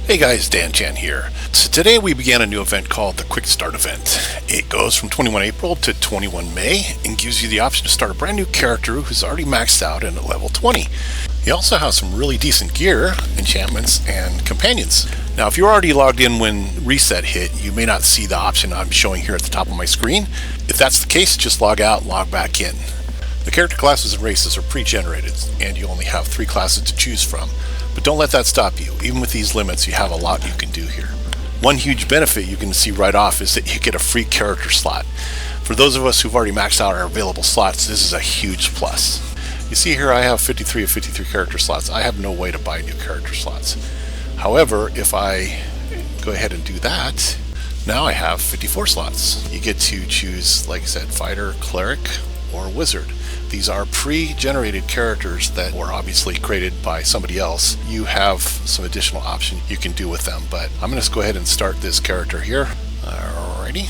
Hey guys, Dan Chan here. So today we began a new event called the Quickstart Event. It goes from 21 April to 21 May and gives you the option to start a brand new character who's already maxed out and at level 20. You also have some really decent gear, enchantments, and companions. Now if you're already logged in when reset hit, you may not see the option I'm showing here at the top of my screen. If that's the case, just log out and log back in. The character classes and races are pre-generated, and you only have 3 classes to choose from. But don't let that stop you. Even with these limits, you have a lot you can do here. One huge benefit you can see right off is that you get a free character slot. For those of us who've already maxed out our available slots, this is a huge plus. You see here I have 53 of 53 character slots. I have no way to buy new character slots. However, if I go ahead and do that, now I have 54 slots. You get to choose, like I said, fighter, cleric, or wizard. These are pre-generated characters that were obviously created by somebody else. You have some additional option you can do with them, but I'm going to go ahead and start this character here. Alrighty,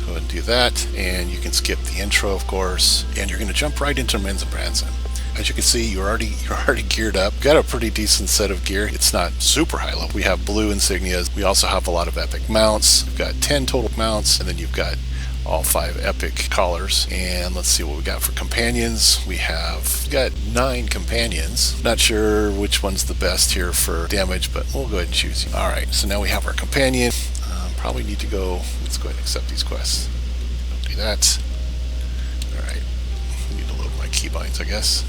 go ahead and do that, and you can skip the intro, of course, and you're going to jump right into Men's and Branson. As you can see, you're already geared up. Got a pretty decent set of gear. It's not super high level. We have blue insignias. We also have a lot of epic mounts. We've got 10 total mounts, and then you've got all 5 epic collars. And let's see what we got for companions. We've got 9 companions. Not sure which one's the best here for damage, but we'll go ahead and choose. Alright, so now we have our companion. Probably need to go, let's go ahead and accept these quests. Don't do that. Alright, need to load my keybinds, I guess.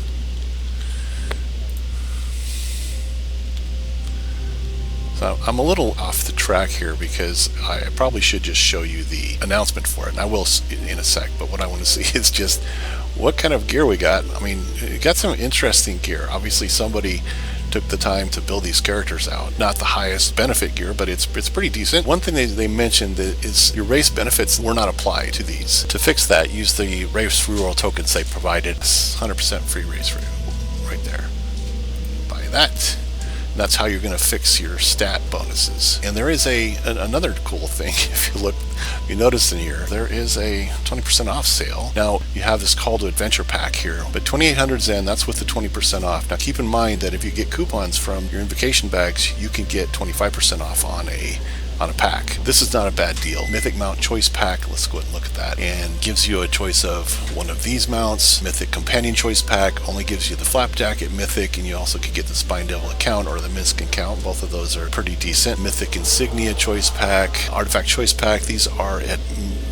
So I'm a little off the track here because I probably should just show you the announcement for it, and I will in a sec, but what I want to see is just what kind of gear we got. I mean, we got some interesting gear. Obviously somebody took the time to build these characters out. Not the highest benefit gear, but it's pretty decent. One thing they mentioned is your race benefits were not applied to these. To fix that, use the race reroll tokens they provided. 100% free race right there. Buy that. That's how you're going to fix your stat bonuses. And there is another cool thing. If you notice in here, there is a 20% off sale. Now you have this call to adventure pack here, but 2,800 Zen, that's with the 20% off. Now keep in mind that if you get coupons from your invocation bags, you can get 25% off on a pack. This is not a bad deal. Mythic Mount Choice Pack, let's go ahead and look at that, and gives you a choice of one of these mounts. Mythic Companion Choice Pack only gives you the Flapjacket Mythic, and you also could get the Spine Devil account or the Misk account. Both of those are pretty decent. Mythic Insignia Choice Pack, Artifact Choice Pack, these are at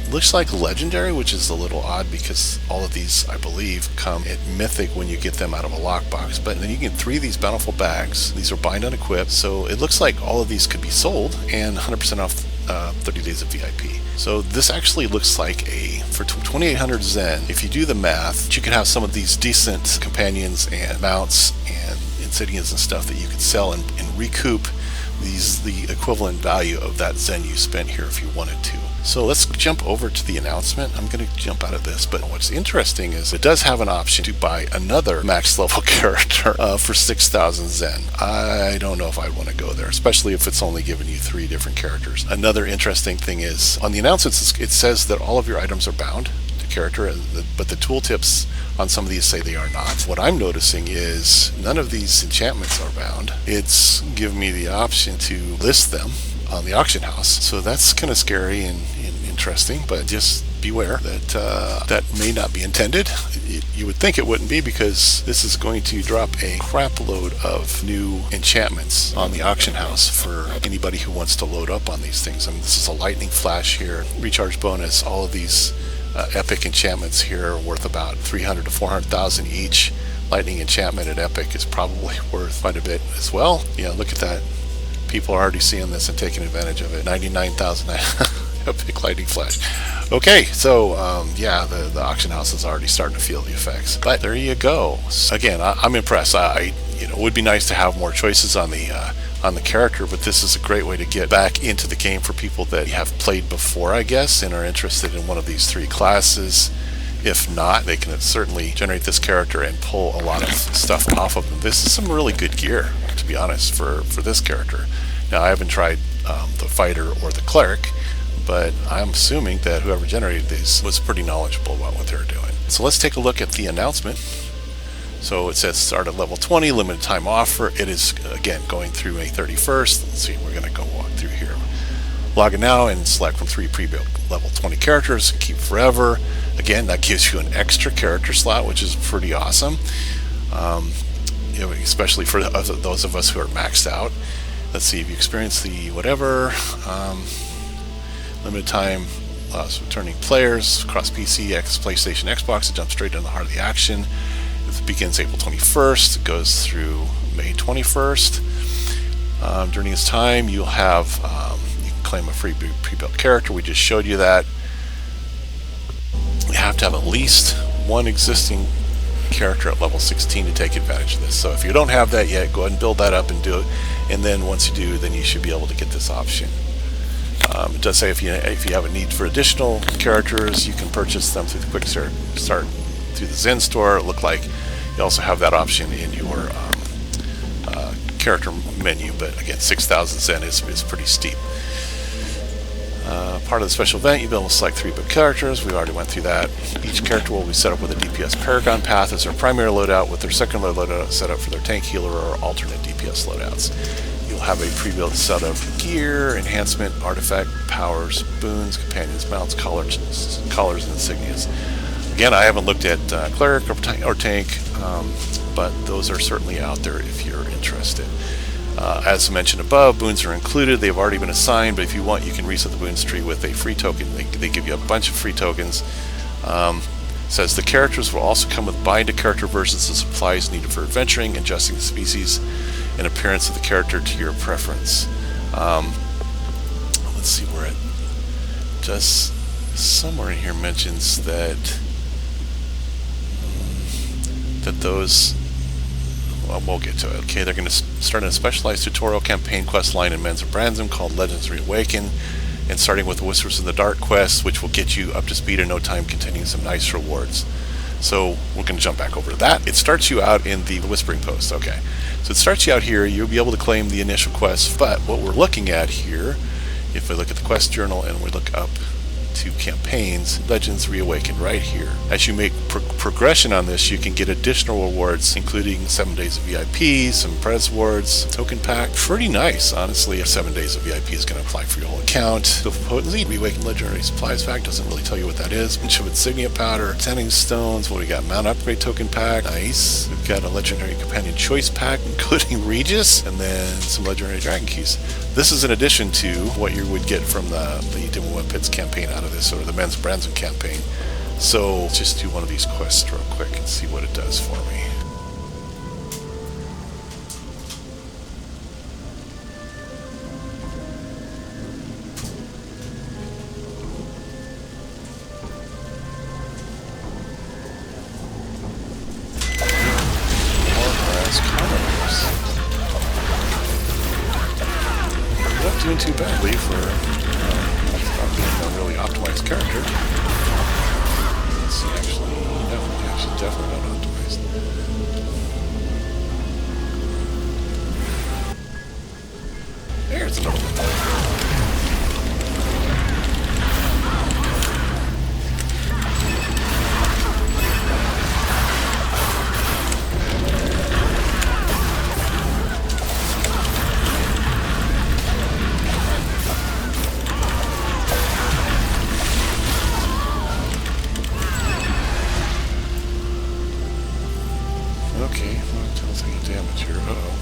looks like legendary, which is a little odd because all of these, I believe, come at mythic when you get them out of a lockbox. But then you get 3 of these bountiful bags. These are bind unequipped, so it looks like all of these could be sold, and 100% off 30 days of VIP. So this actually looks like for 2,800 Zen, if you do the math, you could have some of these decent companions and mounts and insignias and stuff that you could sell and recoup the equivalent value of that Zen you spent here if you wanted to. So let's jump over to the announcement. I'm going to jump out of this, but what's interesting is it does have an option to buy another max level character for 6,000 Zen. I don't know if I'd want to go there, especially if it's only giving you 3 different characters. Another interesting thing is on the announcements, it says that all of your items are bound to character, but the tooltips on some of these say they are not. What I'm noticing is none of these enchantments are bound. It's giving me the option to list them on the auction house. So that's kind of scary and interesting, but just beware that that may not be intended. You would think it wouldn't be, because this is going to drop a crap load of new enchantments on the auction house for anybody who wants to load up on these things. I mean, this is a lightning flash here, recharge bonus, all of these epic enchantments here are worth about 300 to 400,000 each. Lightning enchantment at epic is probably worth quite a bit as well. Yeah, look at that. People are already seeing this and taking advantage of it. 99,000 epic lightning flash. Okay, so yeah, the auction house is already starting to feel the effects. But there you go. Again, I'm impressed. It would be nice to have more choices on the character, but this is a great way to get back into the game for people that have played before, I guess, and are interested in one of these 3 classes. If not, they can certainly generate this character and pull a lot of stuff off of them. This is some really good gear, to be honest, for this character. Now, I haven't tried the fighter or the cleric, but I'm assuming that whoever generated these was pretty knowledgeable about what they were doing. So let's take a look at the announcement. So it says start at level 20, limited time offer. It is, again, going through May 31st. Let's see, we're going to go walk through here. Log in now and select from 3 pre-built level 20 characters. Keep forever. Again, that gives you an extra character slot, which is pretty awesome. Especially for those of us who are maxed out. Let's see if you experience the whatever. Limited time returning players across PC, PlayStation, Xbox. It jumps straight into the heart of the action. It begins April 21st. It goes through May 21st. During this time, you'll have you can claim a free pre-built character. We just showed you that. You have to have at least one existing character at level 16 to take advantage of this. So if you don't have that yet, go ahead and build that up and do it. And then once you do, then you should be able to get this option. It does say if you have a need for additional characters, you can purchase them through the Quickstart through the Zen store. It looked like you also have that option in your character menu, but again, 6,000 Zen is pretty steep. Part of the special event, you'll be able to select 3 book characters. We already went through that. Each character will be set up with a DPS Paragon path as their primary loadout, with their secondary loadout set up for their tank, healer, or alternate DPS loadouts. You'll have a pre-built set of gear, enhancement, artifact, powers, boons, companions, mounts, collars, and insignias. Again, I haven't looked at cleric or tank, but those are certainly out there if you're interested. As mentioned above, boons are included. They've already been assigned, but if you want, you can reset the boons tree with a free token. They give you a bunch of free tokens. Says the characters will also come with bind to character versions of supplies needed for adventuring, adjusting the species and appearance of the character to your preference. Let's see where it does. Somewhere in here mentions that those. Well, we'll get to it. Okay, they're going to start a specialized tutorial campaign quest line in Men's Branson called Legends Reawakened, and starting with Whispers in the Dark quest, which will get you up to speed in no time, containing some nice rewards. So we're going to jump back over to that. It starts you out in the Whispering Post. Okay, so it starts you out here. You'll be able to claim the initial quest, but what we're looking at here, if we look at the quest journal and we look up to campaigns, Legends Reawakened right here. As you make progression on this, you can get additional rewards, including 7 days of VIP, some Prez awards, token pack. Pretty nice, honestly. 7 days of VIP is going to apply for your whole account. The potency, Reawakened Legendary Supplies pack doesn't really tell you what that is. Bunch of insignia powder, sending stones. What we got? Mount upgrade token pack. Nice. We've got a legendary companion choice pack, including Regis, and then some legendary dragon keys. This is in addition to what you would get from the Neverwinter Pits campaign out of this, or the Men's Branson campaign. So let's just do one of these quests real quick and see what it does for me. Not doing too badly for not being a really optimized character. Let's see, actually definitely not optimized. There's another one. Okay, well, tell us any damage here. Uh-oh.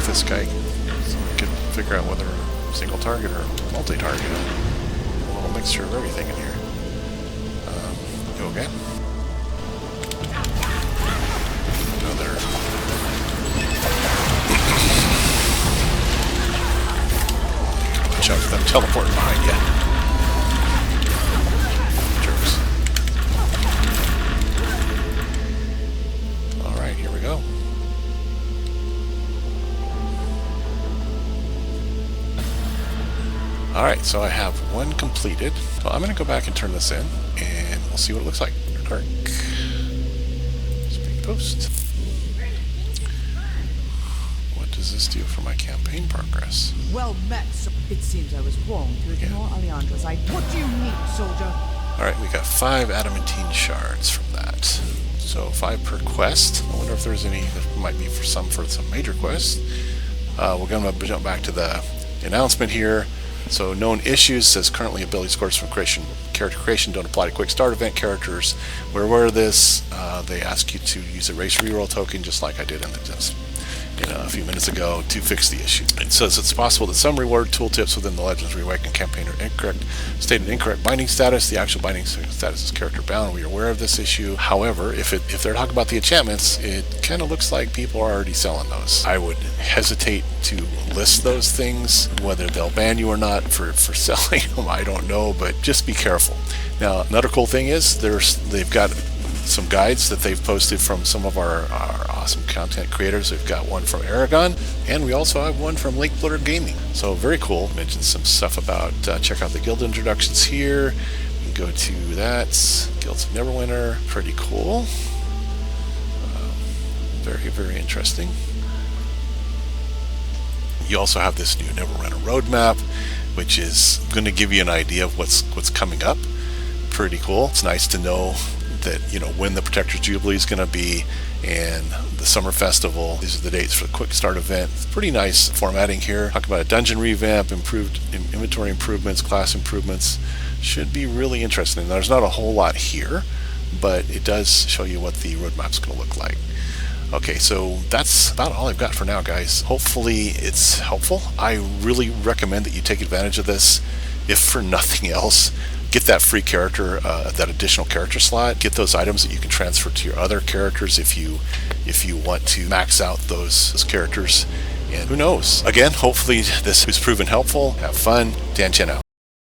this guy so we can figure out whether single target or multi-target. A little mixture of everything in here. You okay? Another. Watch out for them teleporting behind you. Jerks. Alright, here we go. Alright, so I have one completed. So I'm going to go back and turn this in, and we'll see what it looks like. Dark. Speed post. What does this do for my campaign progress? Well met. It seems I was wrong to ignore Alejandro's idea. What do you need, soldier? Alright, we got 5 adamantine shards from that. So 5 per quest. I wonder if there's any, there might be for some major quests. We're going to jump back to the announcement here. So known issues says currently ability scores from character creation don't apply to quick start event characters. We're aware of this. They ask you to use a race reroll token just like I did in the a few minutes ago to fix the issue. It says it's possible that some reward tooltips within the Legends Reawakened campaign are incorrect, stated incorrect binding status. The actual binding status is character bound. We are aware of this issue. However, if they're talking about the enchantments, it kind of looks like people are already selling those. I would hesitate to list those things. Whether they'll ban you or not for selling them, I don't know, but just be careful. Now, another cool thing is they've got some guides that they've posted from some of our awesome content creators. We've got one from Aragon, and we also have one from Lake Blooder Gaming. So very cool. Mentioned some stuff about check out the guild introductions here. You can go to that. Guilds of Neverwinter. Pretty cool. Very, very interesting. You also have this new Neverwinter roadmap, which is going to give you an idea of what's coming up. Pretty cool. It's nice to know that when the Protector's Jubilee is going to be and the Summer Festival. These are the dates for the Quick Start Event. Pretty nice formatting here. Talk about a dungeon revamp, improved inventory improvements, class improvements. Should be really interesting. Now, there's not a whole lot here, but it does show you what the roadmap's going to look like. Okay, so that's about all I've got for now, guys. Hopefully it's helpful. I really recommend that you take advantage of this, if for nothing else. Get that free character, that additional character slot. Get those items that you can transfer to your other characters if you want to max out those characters. And who knows? Again, hopefully this has proven helpful. Have fun. Dan Chen out.